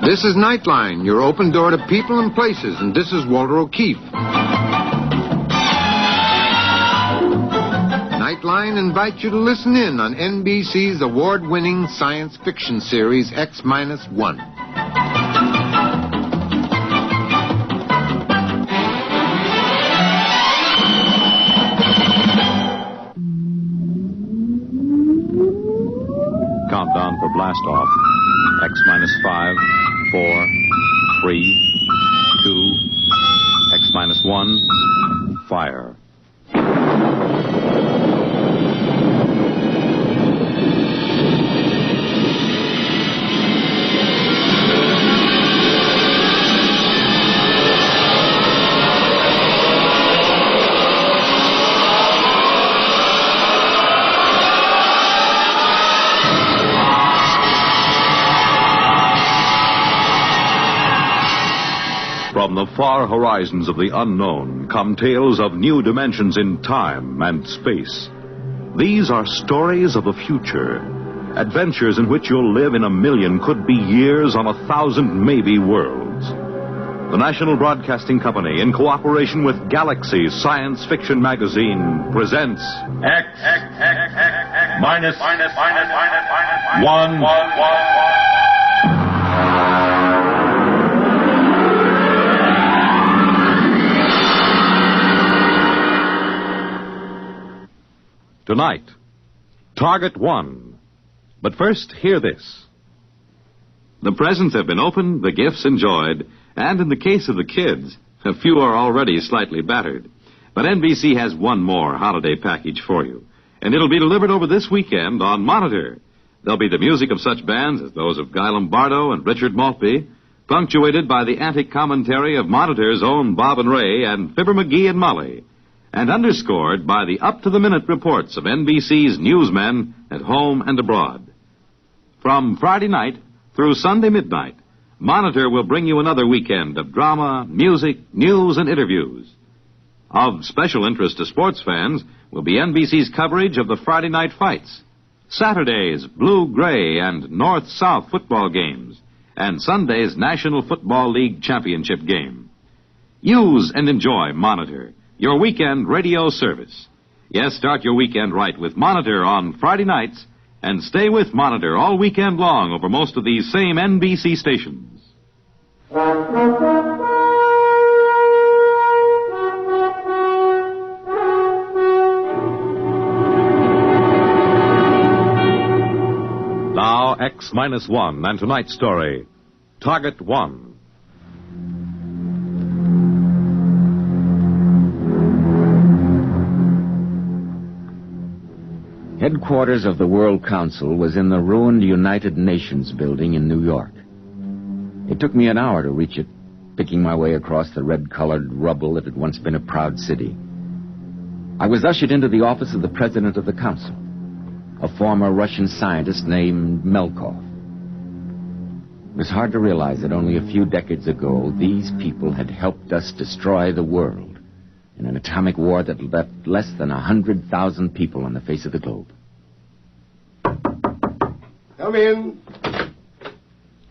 This is Nightline, your open door to people and places, and this is Walter O'Keefe. Nightline invites you to listen in on NBC's award-winning science fiction series X-1. Countdown for blast off. X-5, 4, 3, 2, X-1, fire. From the far horizons of the unknown come tales of new dimensions in time and space. These are stories of the future, adventures in which you'll live in 1,000,000 could-be years on 1,000 maybe worlds. The National Broadcasting Company, in cooperation with Galaxy Science Fiction Magazine, presents X-1. Tonight, Target 1. But first, hear this. The presents have been opened, the gifts enjoyed, and in the case of the kids, a few are already slightly battered. But NBC has one more holiday package for you, and it'll be delivered over this weekend on Monitor. There'll be the music of such bands as those of Guy Lombardo and Richard Maltby, punctuated by the antic commentary of Monitor's own Bob and Ray and Fibber McGee and Molly, and underscored by the up-to-the-minute reports of NBC's newsmen at home and abroad. From Friday night through Sunday midnight, Monitor will bring you another weekend of drama, music, news, and interviews. Of special interest to sports fans will be NBC's coverage of the Friday night fights, Saturday's blue-gray and north-south football games, and Sunday's National Football League championship game. Use and enjoy Monitor, your weekend radio service. Yes, start your weekend right with Monitor on Friday nights, and stay with Monitor all weekend long over most of these same NBC stations. Now, X-1 and tonight's story, Target 1. Headquarters of the World Council was in the ruined United Nations building in New York. It took me an hour to reach it, picking my way across the red-colored rubble that had once been a proud city. I was ushered into the office of the president of the council, a former Russian scientist named Melkov. It was hard to realize that only a few decades ago, these people had helped us destroy the world in an atomic war that left less than 100,000 people on the face of the globe. Come in.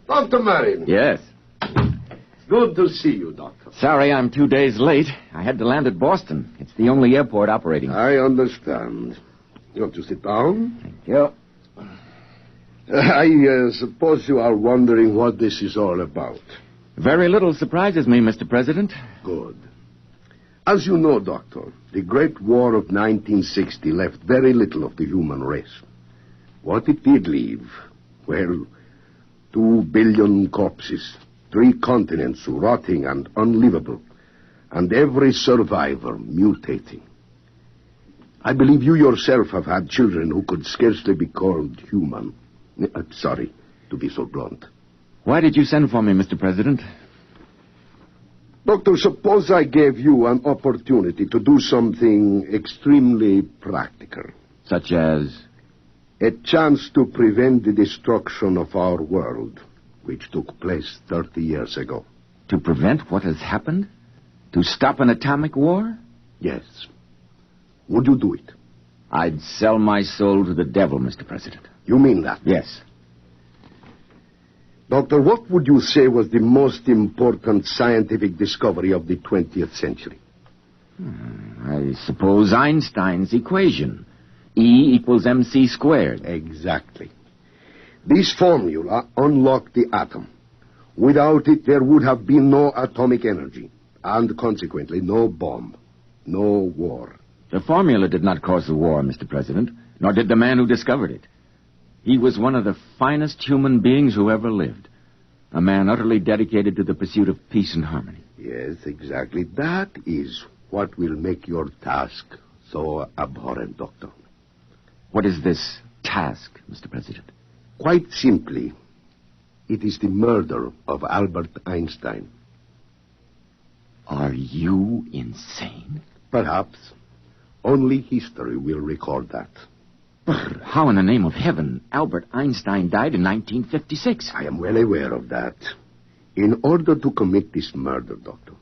Dr. Marin. Yes. It's good to see you, Doctor. Sorry I'm 2 days late. I had to land at Boston. It's the only airport operating. I understand. You want to sit down? Thank you. I suppose you are wondering what this is all about. Very little surprises me, Mr. President. Good. As you know, Doctor, the Great War of 1960 left very little of the human race. What it did leave, well, 2 billion corpses, 3 continents rotting and unlivable, and every survivor mutating. I believe you yourself have had children who could scarcely be called human. Sorry to be so blunt. Why did you send for me, Mr. President? Doctor, suppose I gave you an opportunity to do something extremely practical. Such as? A chance to prevent the destruction of our world, which took place 30 years ago. To prevent what has happened? To stop an atomic war? Yes. Would you do it? I'd sell my soul to the devil, Mr. President. You mean that? Yes. Doctor, what would you say was the most important scientific discovery of the 20th century? I suppose Einstein's equation. E equals mc squared. Exactly. This formula unlocked the atom. Without it, there would have been no atomic energy, and consequently, no bomb, no war. The formula did not cause the war, Mr. President, nor did the man who discovered it. He was one of the finest human beings who ever lived. A man utterly dedicated to the pursuit of peace and harmony. Yes, exactly. That is what will make your task so abhorrent, Doctor. What is this task, Mr. President? Quite simply, it is the murder of Albert Einstein. Are you insane? Perhaps. Only history will record that. But how in the name of heaven Albert Einstein died in 1956? I am well aware of that. In order to commit this murder, Doctor,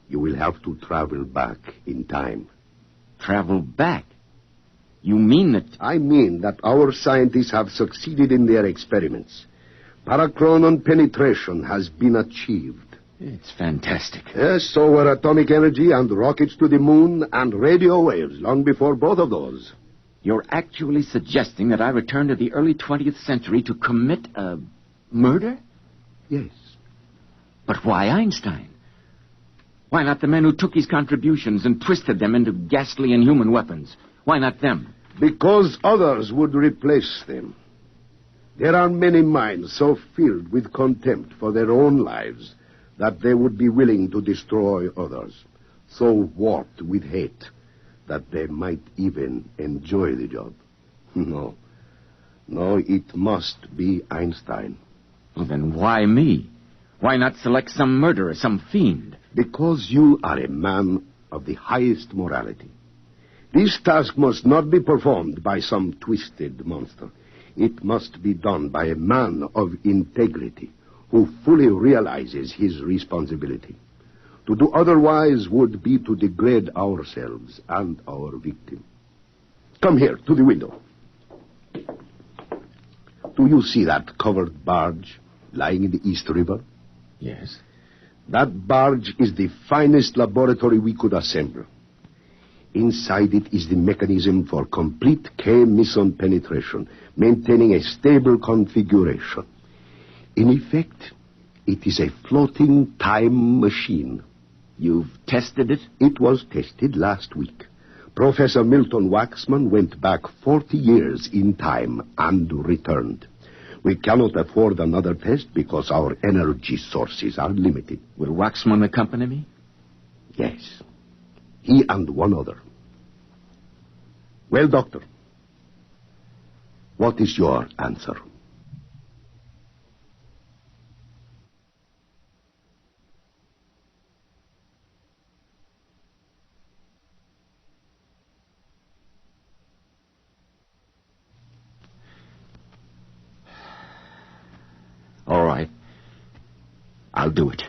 you will have to travel back in time. Travel back? You mean that... I mean that our scientists have succeeded in their experiments. Parachronon penetration has been achieved. It's fantastic. Yes, so were atomic energy and rockets to the moon and radio waves long before both of those. You're actually suggesting that I return to the early 20th century to commit a murder? Yes. But why Einstein? Why not the men who took his contributions and twisted them into ghastly inhuman weapons? Why not them? Because others would replace them. There are many minds so filled with contempt for their own lives that they would be willing to destroy others, so warped with hate that they might even enjoy the job. No, it must be Einstein. Well, then why me? Why not select some murderer, some fiend? Because you are a man of the highest morality. This task must not be performed by some twisted monster. It must be done by a man of integrity who fully realizes his responsibility. To do otherwise would be to degrade ourselves and our victim. Come here, to the window. Do you see that covered barge lying in the East River? Yes. That barge is the finest laboratory we could assemble. Inside it is the mechanism for complete K-meson penetration, maintaining a stable configuration. In effect, it is a floating time machine. You've tested it? It was tested last week. Professor Milton Waxman went back 40 years in time and returned. We cannot afford another test because our energy sources are limited. Will Waxman accompany me? Yes. He and one other. Well, Doctor, what is your answer? All right. I'll do it.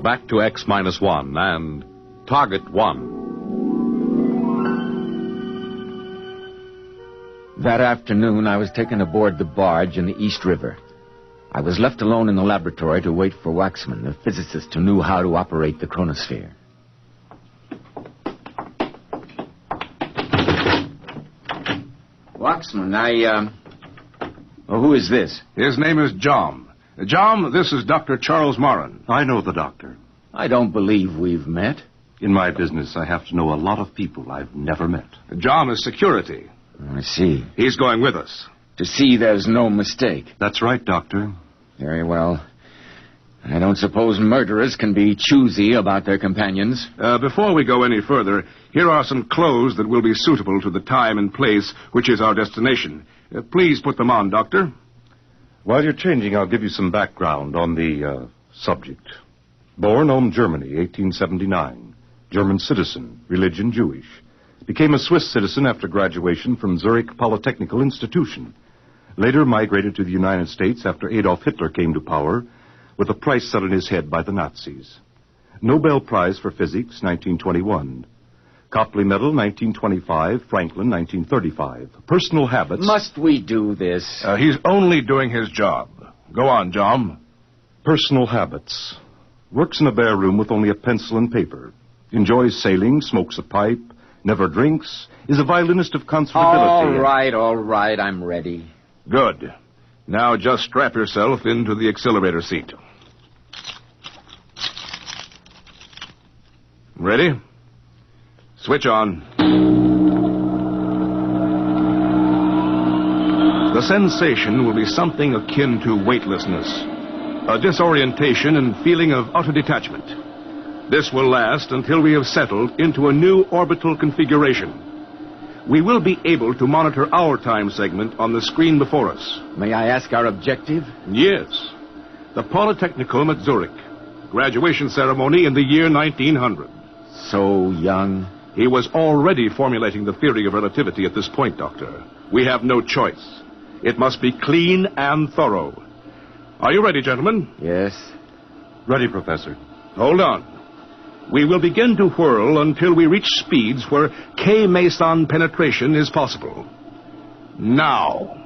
Back to X-1 and Target 1. That afternoon, I was taken aboard the barge in the East River. I was left alone in the laboratory to wait for Waxman, the physicist who knew how to operate the chronosphere. Waxman, who is this? His name is John. John, this is Dr. Charles Moran. I know the doctor. I don't believe we've met. In my business, I have to know a lot of people I've never met. John is security. I see. He's going with us. To see there's no mistake. That's right, Doctor. Very well. I don't suppose murderers can be choosy about their companions. Before we go any further, here are some clothes that will be suitable to the time and place which is our destination. Please put them on, Doctor. While you're changing, I'll give you some background on the subject. Born Ulm, Germany, 1879. German citizen, religion Jewish. Became a Swiss citizen after graduation from Zurich Polytechnical Institution. Later migrated to the United States after Adolf Hitler came to power, with a price set on his head by the Nazis. Nobel Prize for Physics, 1921. Copley Medal, 1925. Franklin, 1935. Personal habits. Must we do this? He's only doing his job. Go on, John. Personal habits. Works in a bare room with only a pencil and paper. Enjoys sailing, smokes a pipe, never drinks, is a violinist of comfortability. All right, I'm ready. Good. Now just strap yourself into the accelerator seat. Ready? Switch on. The sensation will be something akin to weightlessness, a disorientation and feeling of utter detachment. This will last until we have settled into a new orbital configuration. We will be able to monitor our time segment on the screen before us. May I ask our objective? Yes. The Polytechnicum at Zurich. Graduation ceremony in the year 1900. So young. He was already formulating the theory of relativity at this point, Doctor. We have no choice. It must be clean and thorough. Are you ready, gentlemen? Yes. Ready, Professor. Hold on. We will begin to whirl until we reach speeds where K-meson penetration is possible. Now.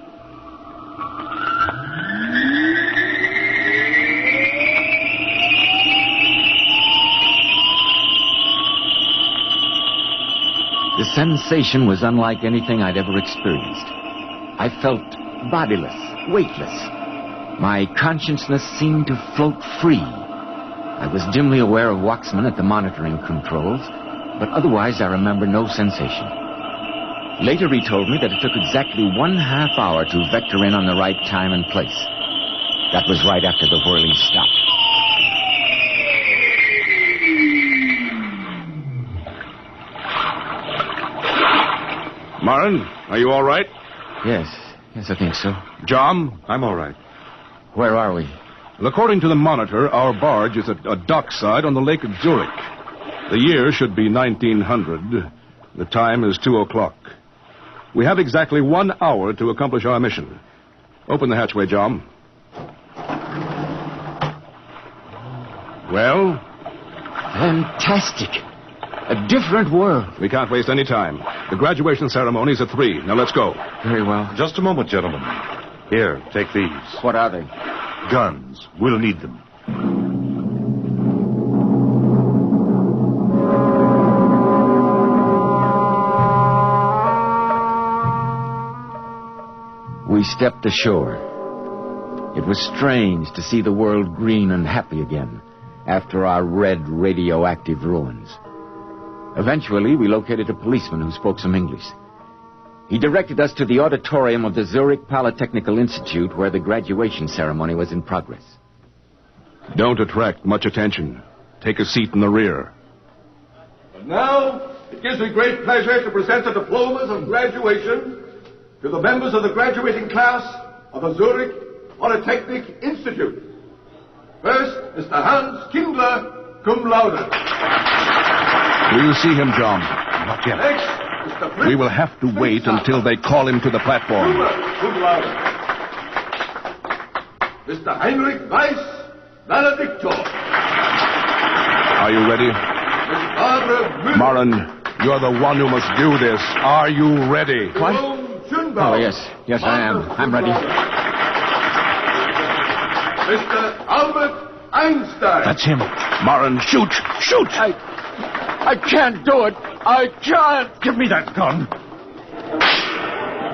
The sensation was unlike anything I'd ever experienced. I felt bodiless, weightless. My consciousness seemed to float free. I was dimly aware of Waxman at the monitoring controls, but otherwise I remember no sensation. Later he told me that it took exactly 1/2 hour to vector in on the right time and place. That was right after the whirling stopped. Marin, are you all right? Yes, I think so. John? I'm all right. Where are we? Well, according to the monitor, our barge is at a dockside on the lake of Zurich. The year should be 1900. The time is 2 o'clock. We have exactly 1 hour to accomplish our mission. Open the hatchway, John. Well? Fantastic. A different world. We can't waste any time. The graduation ceremony's at 3. Now let's go. Very well. Just a moment, gentlemen. Here, take these. What are they? Guns. We'll need them. We stepped ashore. It was strange to see the world green and happy again after our red radioactive ruins. Eventually, we located a policeman who spoke some English. He directed us to the auditorium of the Zurich Polytechnical Institute where the graduation ceremony was in progress. Don't attract much attention. Take a seat in the rear. And now, it gives me great pleasure to present the diplomas of graduation to the members of the graduating class of the Zurich Polytechnic Institute. First, Mr. Hans Kindler, cum laude. Will you see him, John? Not yet. Next, Mr. Fritz We will have to wait until they call him to the platform. cum laude. Mr. Heinrich Weiss, valedictor. Are you ready? Miss Barbara Müller. Marin, you're the one who must do this. Are you ready? What? Oh, yes, I am. I'm ready. Mr. Albert Einstein. That's him. Marin, shoot! Shoot! I can't do it. I can't. Give me that gun.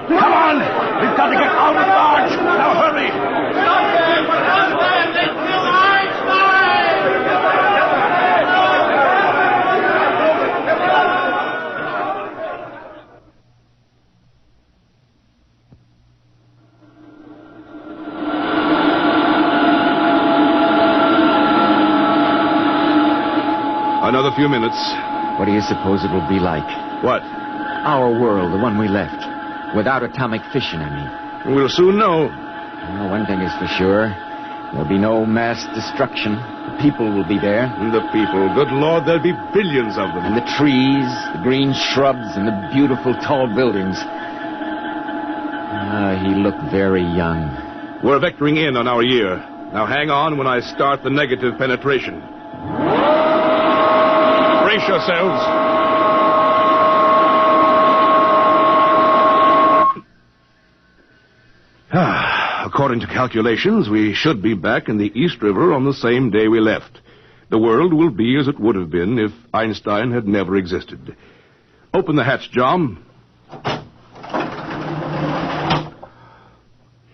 Come on! We've got to get out of March! Now hurry! Stop them! Stop them! They kill Einstein! Another few minutes. What do you suppose it will be like? What? Our world, the one we left. Without atomic fission, I mean. We'll soon know. Well, one thing is for sure. There'll be no mass destruction. The people will be there. The people. Good Lord, there'll be billions of them. And the trees, the green shrubs, and the beautiful tall buildings. He looked very young. We're vectoring in on our year. Now hang on when I start the negative penetration. Brace yourselves. According to calculations, we should be back in the East River on the same day we left. The world will be as it would have been if Einstein had never existed. Open the hatch, John.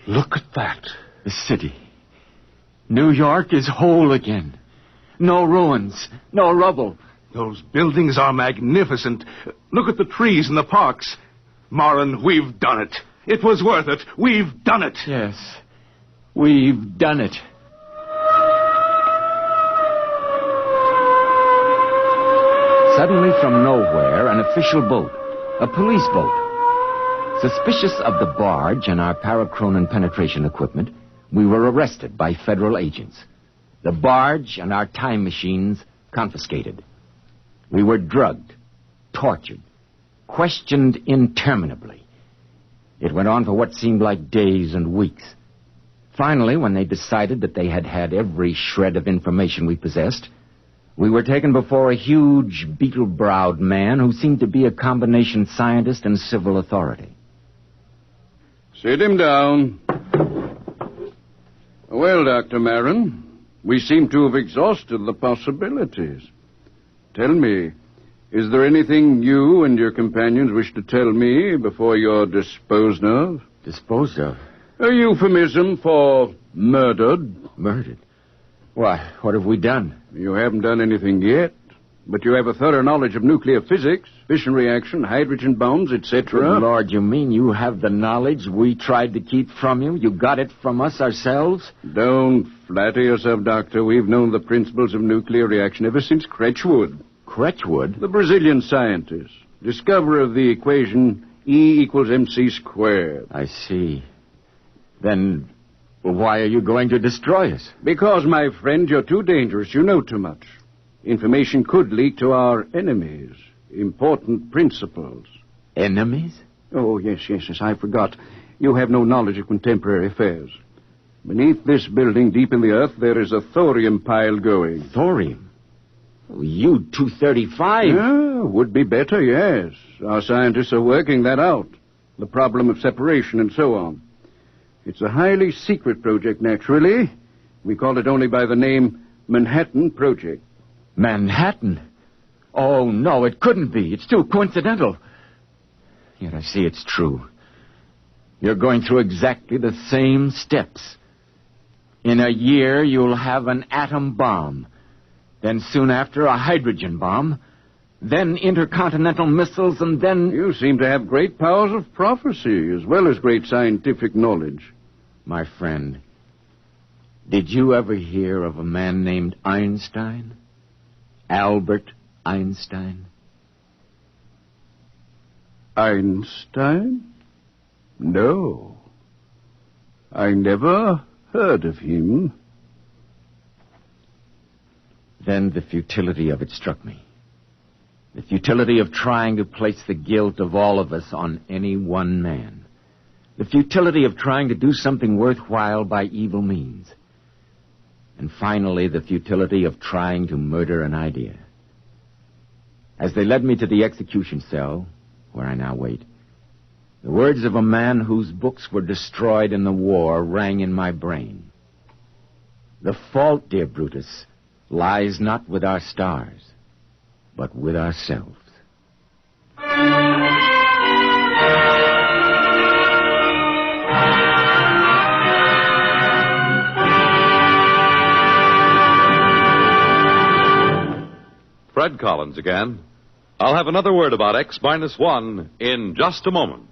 Look at that. The city. New York is whole again. No ruins, no rubble. Those buildings are magnificent. Look at the trees in the parks. Moran, we've done it. It was worth it. We've done it. Yes, we've done it. Suddenly from nowhere, an official boat, a police boat. Suspicious of the barge and our parachronon penetration equipment, we were arrested by federal agents. The barge and our time machines confiscated. We were drugged, tortured, questioned interminably. It went on for what seemed like days and weeks. Finally, when they decided that they had had every shred of information we possessed, we were taken before a huge, beetle-browed man who seemed to be a combination scientist and civil authority. Sit him down. Well, Dr. Marin, we seem to have exhausted the possibilities. Tell me, is there anything you and your companions wish to tell me before you're disposed of? Disposed of? A euphemism for murdered. Murdered? Why, what have we done? You haven't done anything yet, but you have a thorough knowledge of nuclear physics, fission reaction, hydrogen bombs, etc. Good Lord, you mean you have the knowledge we tried to keep from you? You got it from us ourselves? Don't flatter yourself, Doctor. We've known the principles of nuclear reaction ever since Kretschwood. Kretschwood? The Brazilian scientist, discoverer of the equation E equals mc squared. I see. Then why are you going to destroy us? Because, my friend, you're too dangerous. You know too much. Information could leak to our enemies. Important principles. Enemies? Oh, yes, I forgot. You have no knowledge of contemporary affairs. Beneath this building, deep in the earth, there is a thorium pile going. Thorium? U-235? Yeah, would be better, yes. Our scientists are working that out. The problem of separation and so on. It's a highly secret project, naturally. We call it only by the name Manhattan Project. Manhattan? Oh, no, it couldn't be. It's too coincidental. Yet I see it's true. You're going through exactly the same steps. In a year, you'll have an atom bomb. Then soon after, a hydrogen bomb. Then intercontinental missiles, and then... You seem to have great powers of prophecy, as well as great scientific knowledge. My friend, did you ever hear of a man named Einstein? Albert Einstein? Einstein? No. I never heard of him. Then the futility of it struck me. The futility of trying to place the guilt of all of us on any one man. The futility of trying to do something worthwhile by evil means. And finally, the futility of trying to murder an idea. As they led me to the execution cell, where I now wait, the words of a man whose books were destroyed in the war rang in my brain. The fault, dear Brutus, lies not with our stars, but with ourselves. Fred Collins again. I'll have another word about X-1 in just a moment.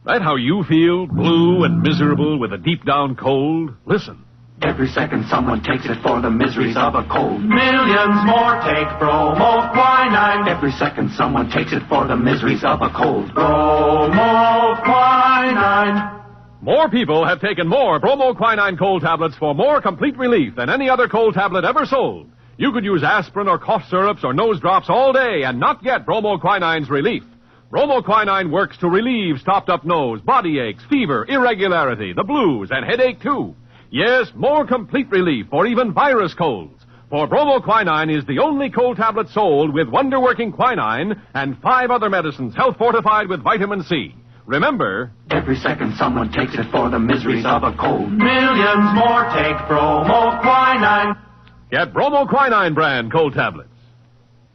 Right how you feel, blue and miserable with a deep-down cold? Listen. Every second someone takes it for the miseries of a cold. Millions more take bromoquinine. Every second someone takes it for the miseries of a cold. Bromoquinine. More people have taken more bromoquinine cold tablets for more complete relief than any other cold tablet ever sold. You could use aspirin or cough syrups or nose drops all day and not get bromoquinine's relief. Bromoquinine works to relieve stopped-up nose, body aches, fever, irregularity, the blues, and headache, too. Yes, more complete relief for even virus colds. For bromoquinine is the only cold tablet sold with wonder-working quinine and 5 other medicines health-fortified with vitamin C. Remember, every second someone takes it for the miseries of a cold. Millions more take bromoquinine. Get bromoquinine brand cold tablets.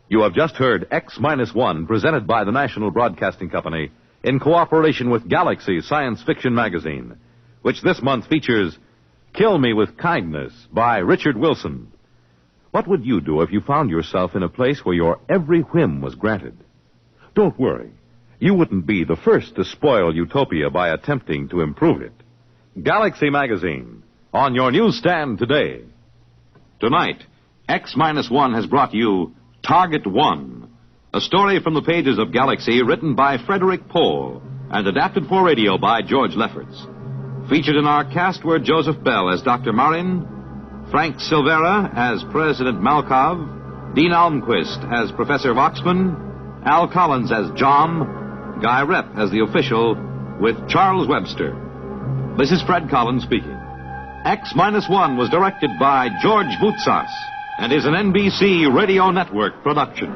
You have just heard X-1, presented by the National Broadcasting Company in cooperation with Galaxy Science Fiction Magazine, which this month features Kill Me with Kindness by Richard Wilson. What would you do if you found yourself in a place where your every whim was granted? Don't worry. You wouldn't be the first to spoil utopia by attempting to improve it. Galaxy Magazine, on your newsstand today. Tonight, X-1 has brought you Target 1, a story from the pages of Galaxy written by Frederik Pohl and adapted for radio by George Leppers. Featured in our cast were Joseph Bell as Dr. Marin, Frank Silvera as President Malkov, Dean Almquist as Professor Voxman, Al Collins as John, Guy Rep as the official, with Charles Webster. This is Fred Collins speaking. X-1 was directed by George Voutsas and is an NBC Radio Network production.